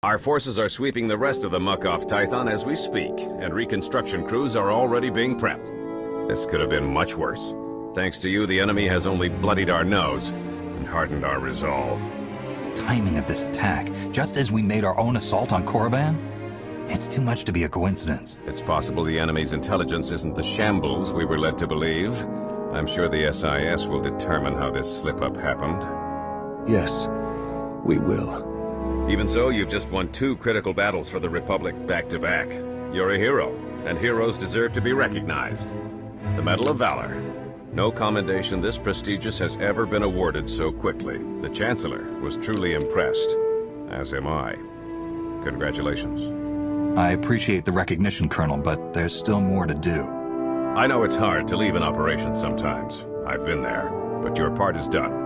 Our forces are sweeping the rest of the muck off Tython as we speak, and reconstruction crews are already being prepped. This could have been much worse. Thanks to you, the enemy has only bloodied our nose and hardened our resolve. Timing of this attack, just as we made our own assault on Korriban? It's too much to be a coincidence. It's possible the enemy's intelligence isn't the shambles we were led to believe. I'm sure the SIS will determine how this slip-up happened. Yes, we will. Even so, you've just won 2 critical battles for the Republic back-to-back. You're a hero, and heroes deserve to be recognized. The Medal of Valor. No commendation this prestigious has ever been awarded so quickly. The Chancellor was truly impressed, as am I. Congratulations. I appreciate the recognition, Colonel, but there's still more to do. I know it's hard to leave an operation sometimes. I've been there, but your part is done.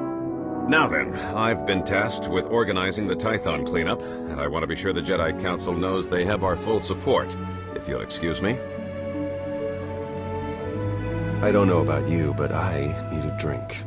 Now then, I've been tasked with organizing the Tython cleanup, and I want to be sure the Jedi Council knows they have our full support, if you'll excuse me. I don't know about you, but I need a drink.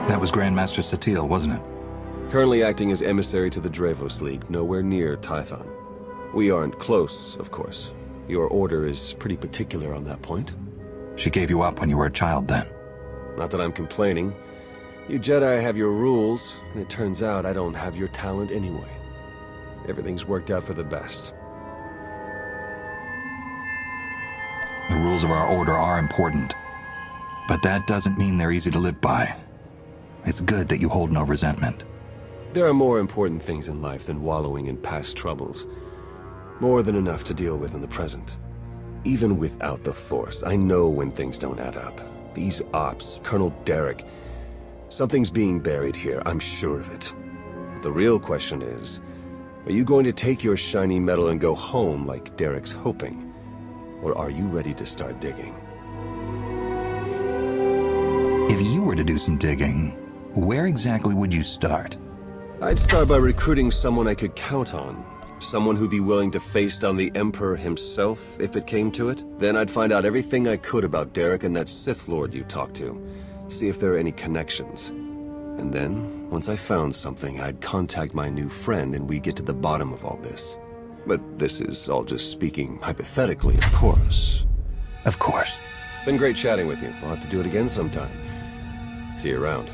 That was Grandmaster Satele, wasn't it? Currently acting as emissary to the Dravos League, nowhere near Tython. We aren't close, of course. Your order is pretty particular on that point. She gave you up when you were a child, then? Not that I'm complaining. You Jedi have your rules, and it turns out I don't have your talent anyway. Everything's worked out for the best. The rules of our order are important, but that doesn't mean they're easy to live by. It's good that you hold no resentment. There are more important things in life than wallowing in past troubles. More than enough to deal with in the present. Even without the Force, I know when things don't add up. These ops, Colonel Derek, something's being buried here, I'm sure of it. But the real question is, are you going to take your shiny medal and go home like Derek's hoping? Or are you ready to start digging? If you were to do some digging, where exactly would you start? I'd start by recruiting someone I could count on. Someone who'd be willing to face down the Emperor himself if it came to it. Then I'd find out everything I could about Derek and that Sith Lord you talked to. See if there are any connections. And then, once I found something, I'd contact my new friend and we'd get to the bottom of all this. But this is all just speaking hypothetically, of course. Of course. Been great chatting with you. We'll have to do it again sometime. See you around.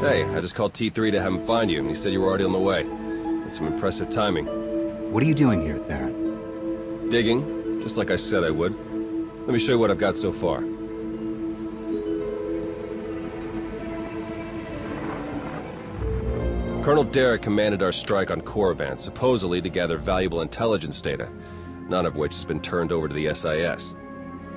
Hey, I just called T3 to have him find you, and he said you were already on the way. That's some impressive timing. What are you doing here, Theron? Digging, just like I said I would. Let me show you what I've got so far. Colonel Derek commanded our strike on Korriban, supposedly to gather valuable intelligence data, none of which has been turned over to the SIS.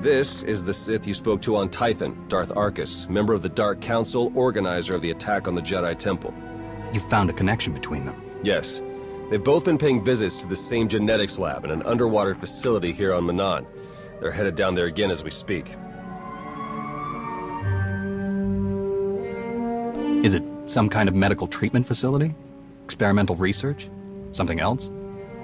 This is the Sith you spoke to on Tython, Darth Arcus, member of the Dark Council, organizer of the attack on the Jedi Temple. You found a connection between them. Yes. They've both been paying visits to the same genetics lab in an underwater facility here on Manaan. They're headed down there again as we speak. Is it some kind of medical treatment facility? Experimental research? Something else?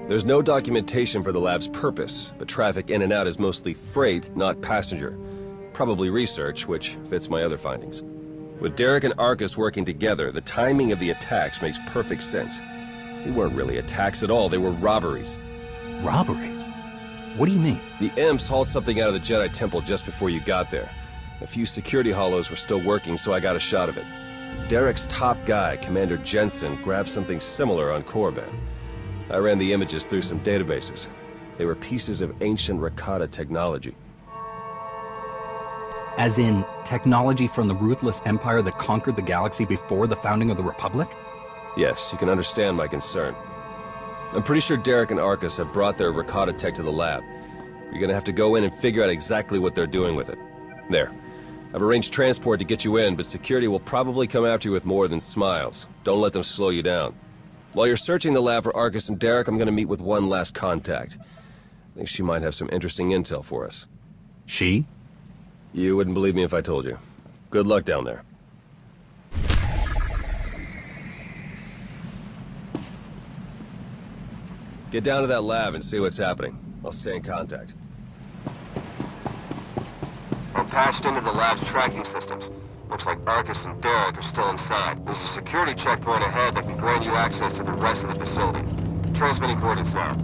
There's no documentation for the lab's purpose, but traffic in and out is mostly freight, not passenger. Probably research, which fits my other findings. With Derek and Arcus working together, the timing of the attacks makes perfect sense. They weren't really attacks at all, they were robberies. Robberies? What do you mean? The Imps hauled something out of the Jedi Temple just before you got there. A few security hollows were still working, so I got a shot of it. Derek's top guy, Commander Jensen, grabbed something similar on Korriban. I ran the images through some databases. They were pieces of ancient Rakata technology. As in, technology from the ruthless empire that conquered the galaxy before the founding of the Republic? Yes, you can understand my concern. I'm pretty sure Derek and Arcus have brought their Rakata tech to the lab. You're gonna have to go in and figure out exactly what they're doing with it. There. I've arranged transport to get you in, but security will probably come after you with more than smiles. Don't let them slow you down. While you're searching the lab for Arcus and Derek, I'm gonna meet with one last contact. I think she might have some interesting intel for us. She? You wouldn't believe me if I told you. Good luck down there. Get down to that lab and see what's happening. I'll stay in contact. I'm patched into the lab's tracking systems. Looks like Arcus and Derek are still inside. There's a security checkpoint ahead that can grant you access to the rest of the facility. Transmitting coordinates now.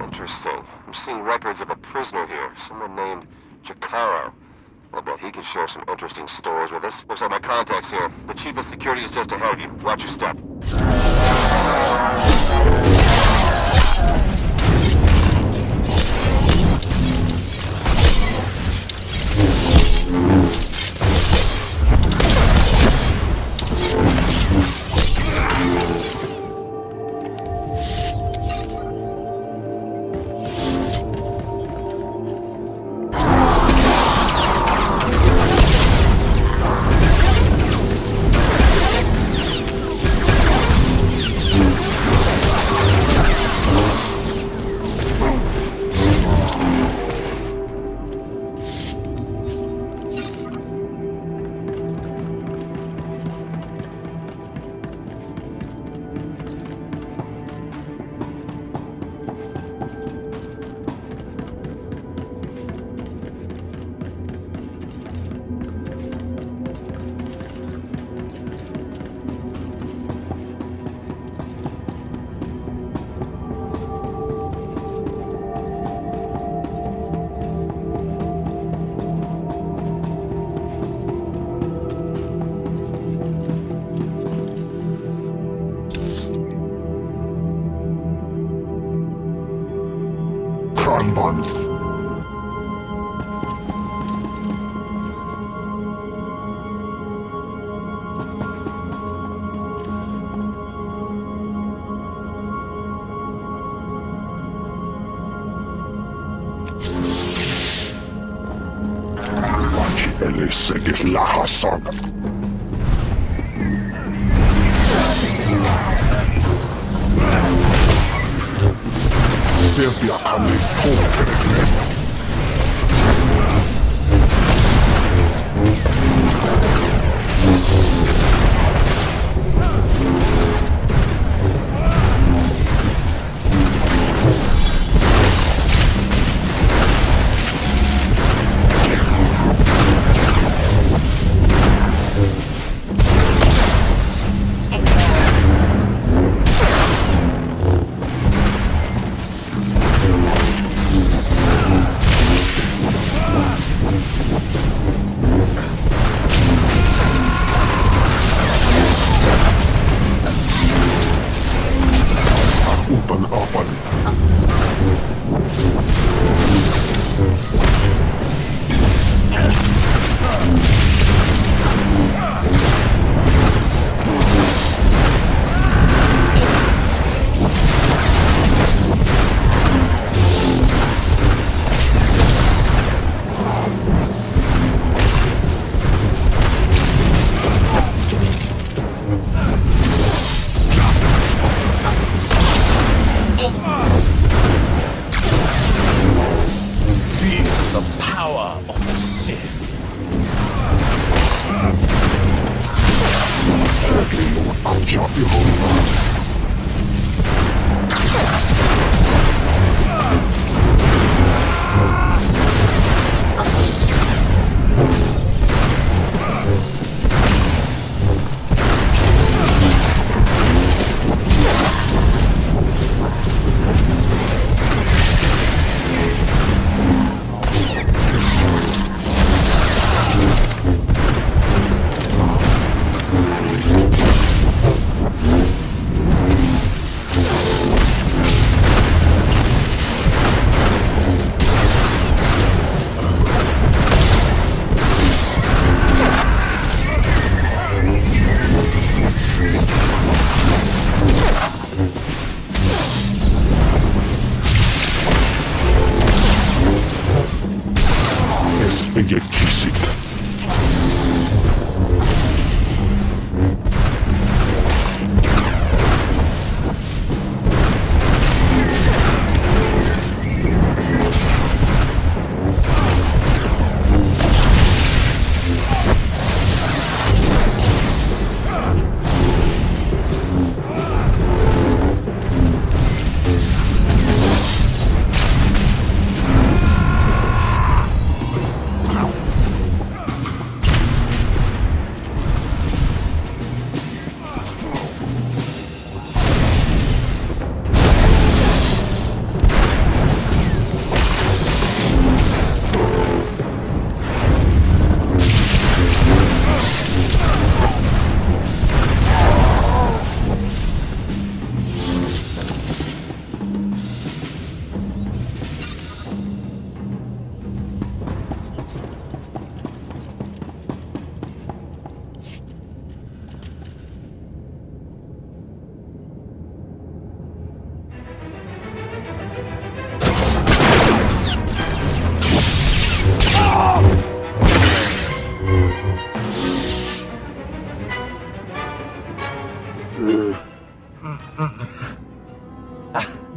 Interesting. I'm seeing records of a prisoner here, someone named Jakaro. I bet he can share some interesting stories with us. Looks like my contact's here. The chief of security is just ahead of you. Watch your step. Elisegit lahasan. Verbiakan po.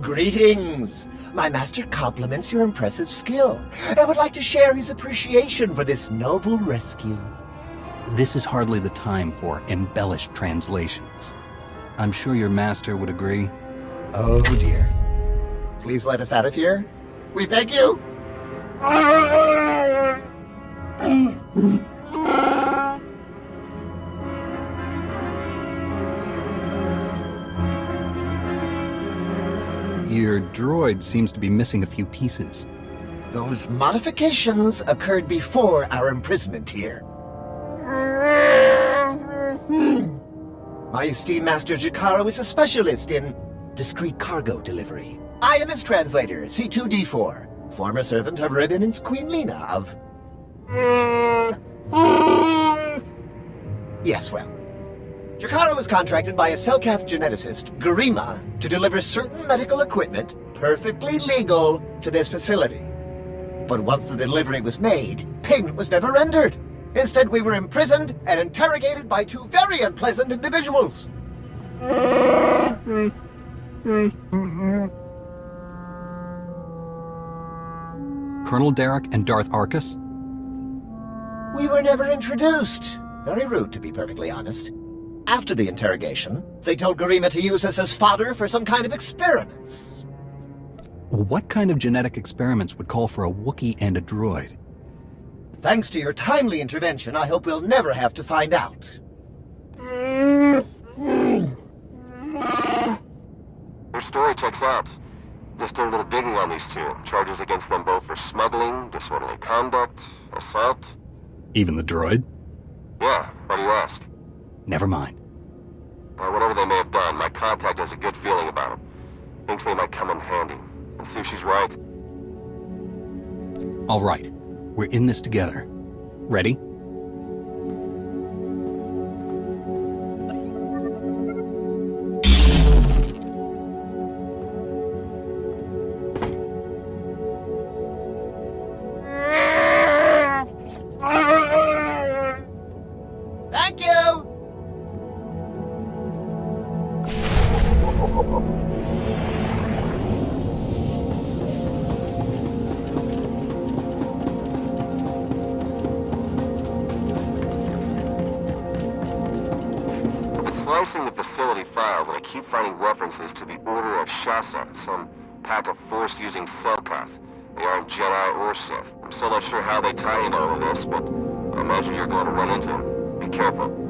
Greetings! My master compliments your impressive skill and would like to share his appreciation for this noble rescue. This is hardly the time for embellished translations. I'm sure your master would agree. Oh dear. Please let us out of here. We beg you! Your droid seems to be missing a few pieces. Those modifications occurred before our imprisonment here. My esteemed Master Jakaro is a specialist in discreet cargo delivery. I am his translator, C2D4, former servant of Revan and Queen Lena of... Yes, well. Jakaro was contracted by a Selkath geneticist, Garima, to deliver certain medical equipment, perfectly legal, to this facility. But once the delivery was made, payment was never rendered. Instead, we were imprisoned and interrogated by two very unpleasant individuals. Colonel Derek and Darth Arcus? We were never introduced. Very rude, to be perfectly honest. After the interrogation, they told Garima to use us as fodder for some kind of experiments. What kind of genetic experiments would call for a Wookiee and a droid? Thanks to your timely intervention, I hope we'll never have to find out. Your story checks out. Just did a little digging on these two. Charges against them both for smuggling, disorderly conduct, assault. Even the droid? Yeah, why do you ask? Never mind. Whatever they may have done, my contact has a good feeling about them. Thinks they might come in handy. Let's see if she's right. All right. We're in this together. Ready? Thank you! It's slicing the facility files, and I keep finding references to the Order of Shasa, some pack of Force-using Selkath. They aren't Jedi or Sith. I'm still not sure how they tie into all of this, but I imagine you're going to run into them. Be careful.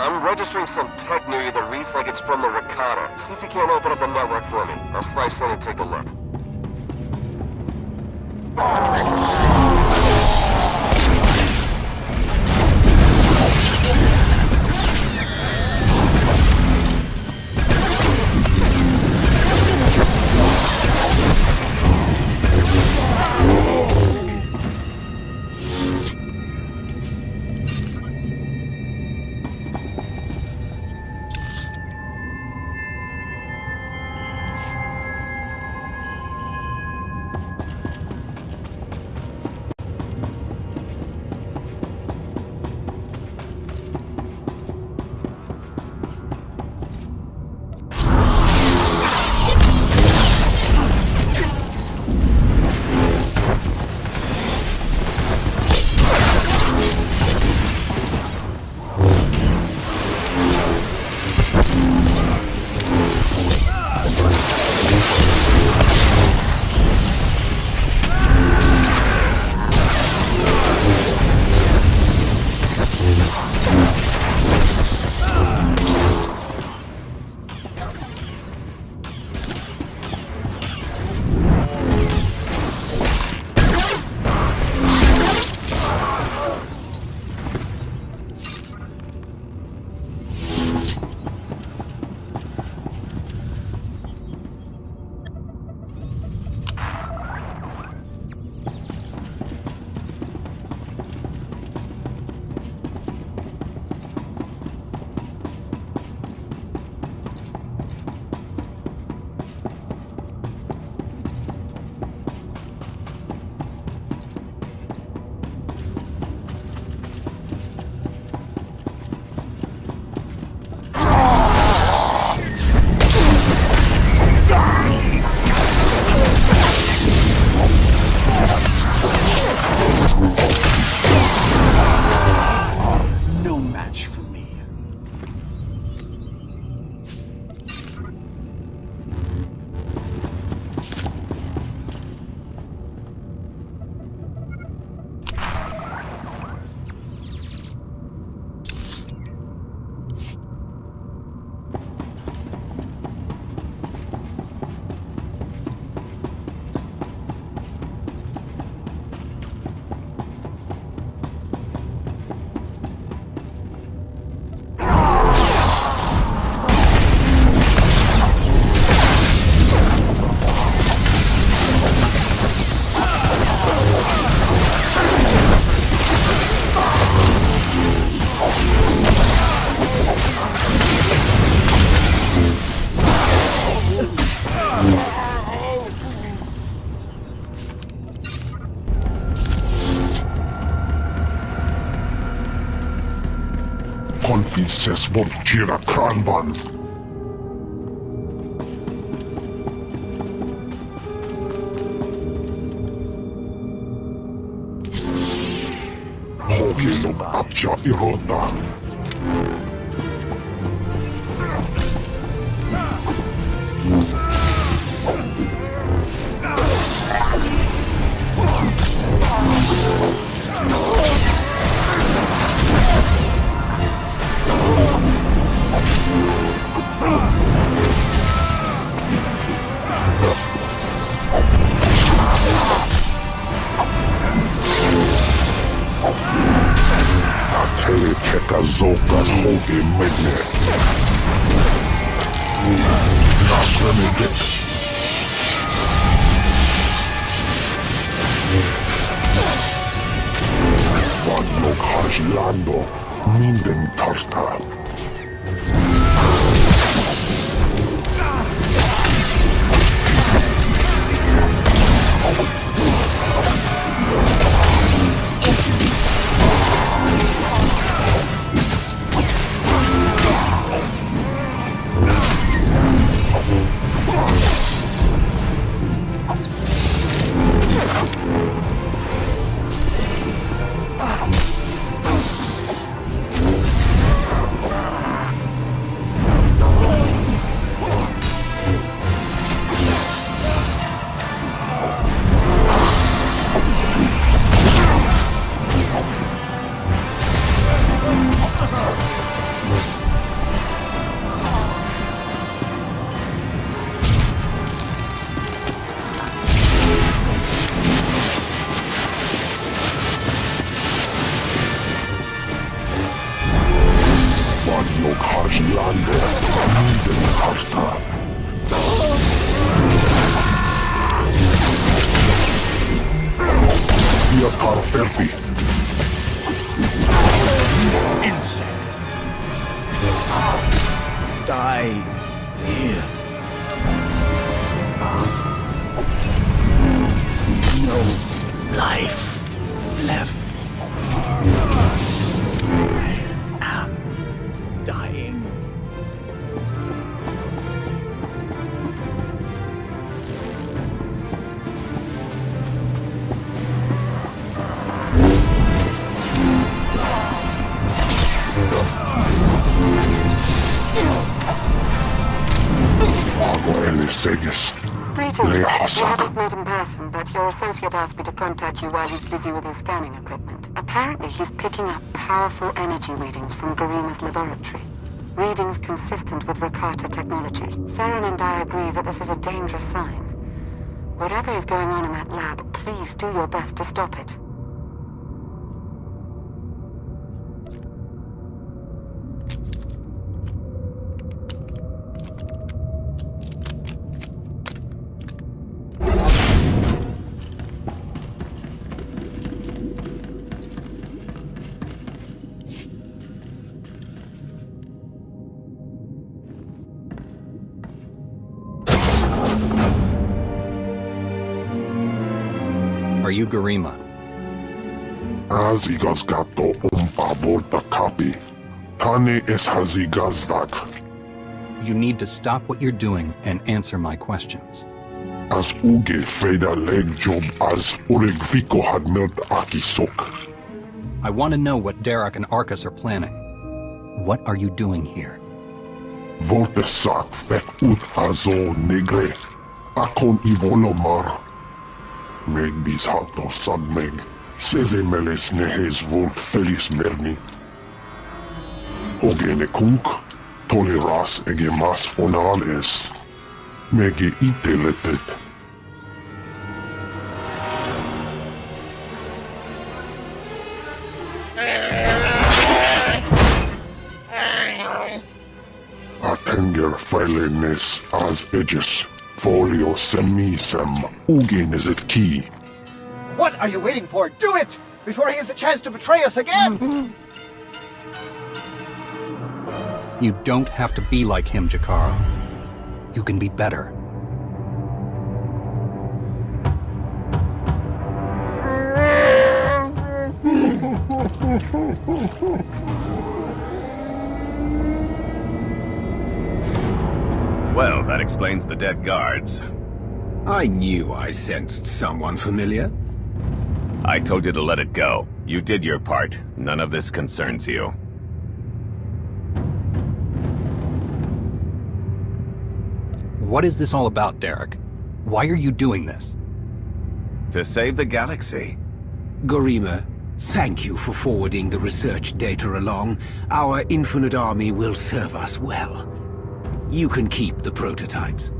I'm registering some tech near you that reads like it's from the Rakata. See if you can't open up the network for me. I'll slice in and take a look. Princess Volkira Kranvan. Hogin Abja Irota. Atele Teka Zokas Hoge Medne. Nasremedet. Van Yok Hajlando. Minden Tarta. Insect. Die here. No life left. I am dying. Greetings. We haven't met in person, but your associate asked me to contact you while he's busy with his scanning equipment. Apparently, he's picking up powerful energy readings from Garima's laboratory. Readings consistent with Rakata technology. Theron and I agree that this is a dangerous sign. Whatever is going on in that lab, please do your best to stop it. Are you Garima? Azigazgato umpa volta kapi. Tane es hazigazdak. You need to stop what you're doing and answer my questions. As uge feda leg job as uregviko had milt akisok. I want to know what Derek and Arcus are planning. What are you doing here? Volte sak fek ut azo negre. Akon ivolomar. Meg bis hato sad meg. Seze meles nehes volt felis merni. Ogene kunk. Toleras ege mas fonal es. Mege iteletet. Atenger feilenes as edges. Folio semisem. Ugen is it key. What are you waiting for? Do it! Before he has a chance to betray us again! You don't have to be like him, Jakaro. You can be better. That explains the dead guards. I knew I sensed someone familiar. I told you to let it go. You did your part. None of this concerns you. What is this all about, Derek? Why are you doing this? To save the galaxy. Garima, thank you for forwarding the research data along. Our infinite army will serve us well. You can keep the prototypes.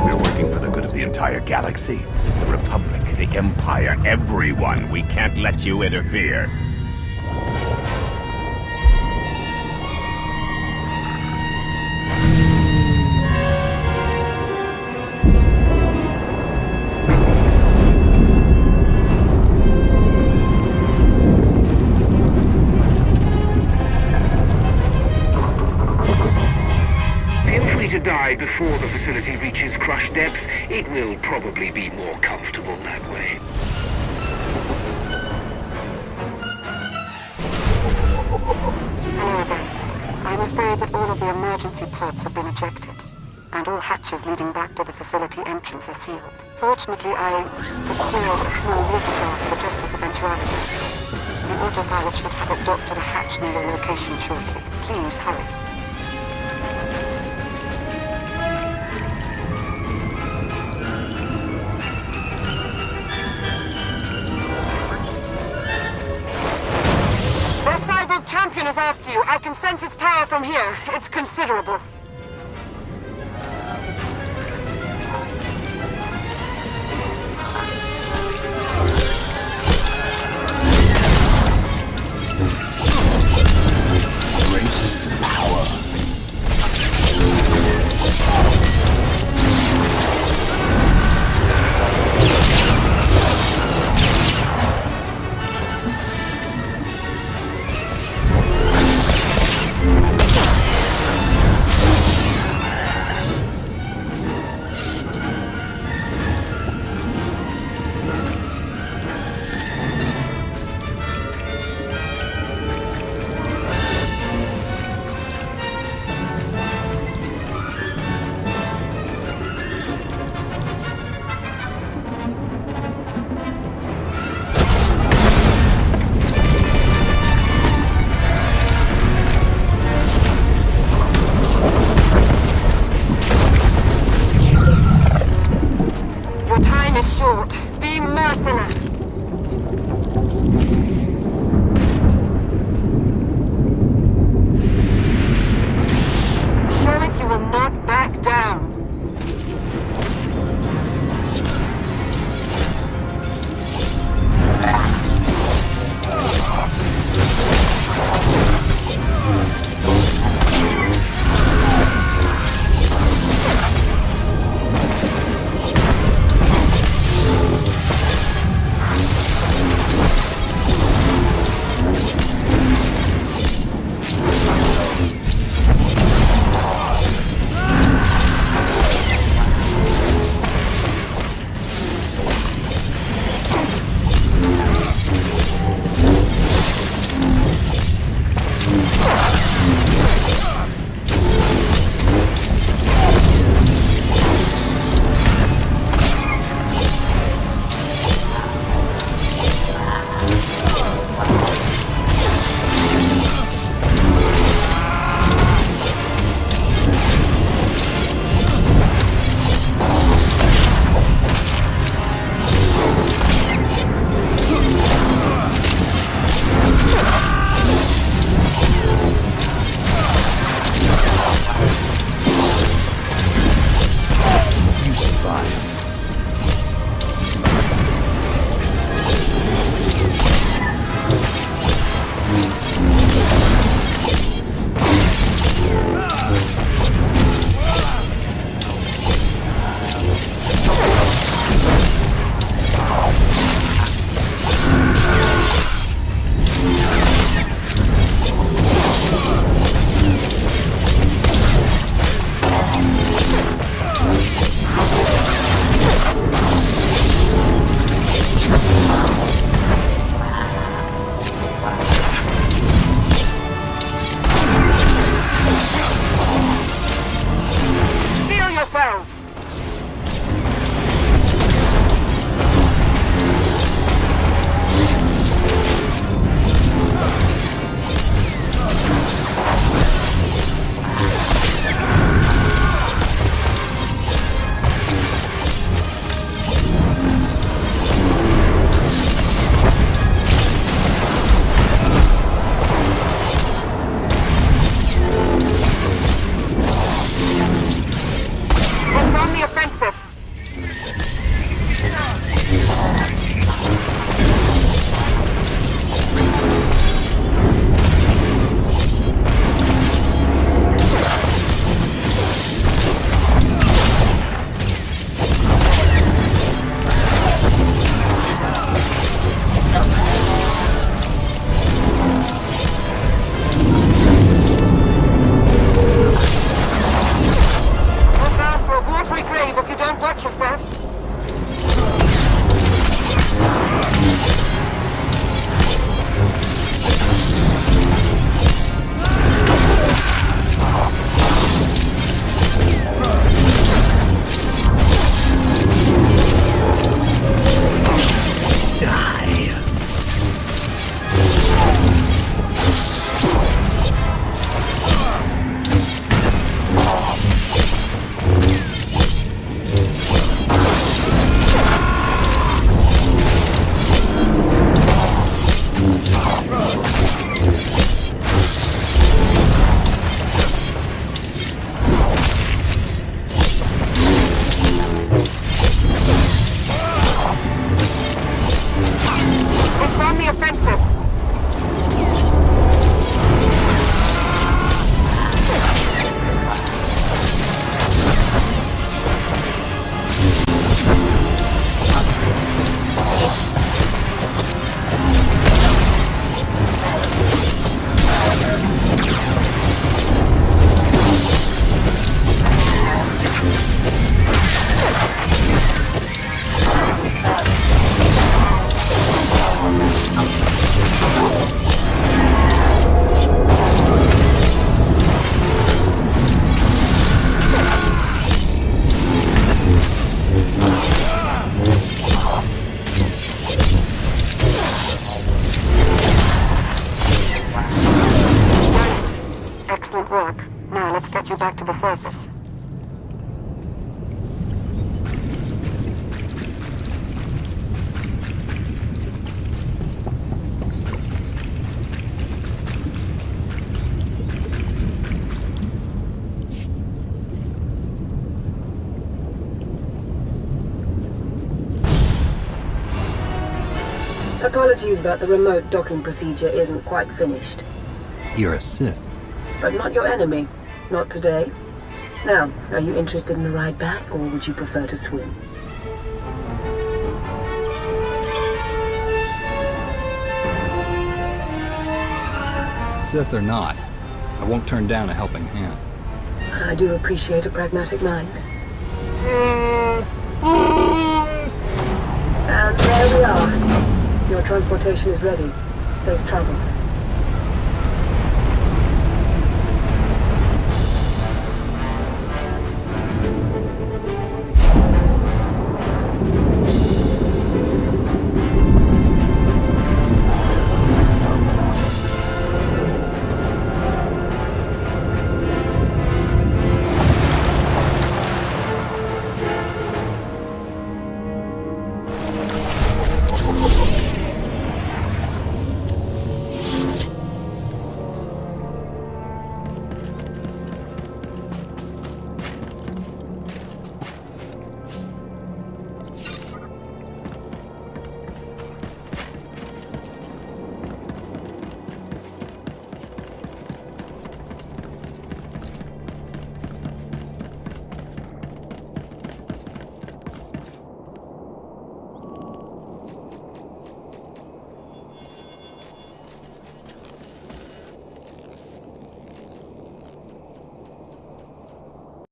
We're working for the good of the entire galaxy. The Republic, the Empire, everyone. We can't let you interfere. To die before the facility reaches crush depth, it will probably be more comfortable that way. Hello again. I'm afraid that all of the emergency pods have been ejected, and all hatches leading back to the facility entrance are sealed. Fortunately, I procured a small autopilot for just this eventuality. The autopilot should have it docked to the hatch near your location shortly. Please hurry. Champion is after you. I can sense its power from here. It's considerable. Embrace power. Don't wreck yourself. Excellent work. Now let's get you back to the surface. Apologies, but the remote docking procedure isn't quite finished. You're a Sith. But not your enemy. Not today. Now, are you interested in a ride back, or would you prefer to swim? Sith or not, I won't turn down a helping hand. I do appreciate a pragmatic mind. And there we are. Your transportation is ready. Safe travels.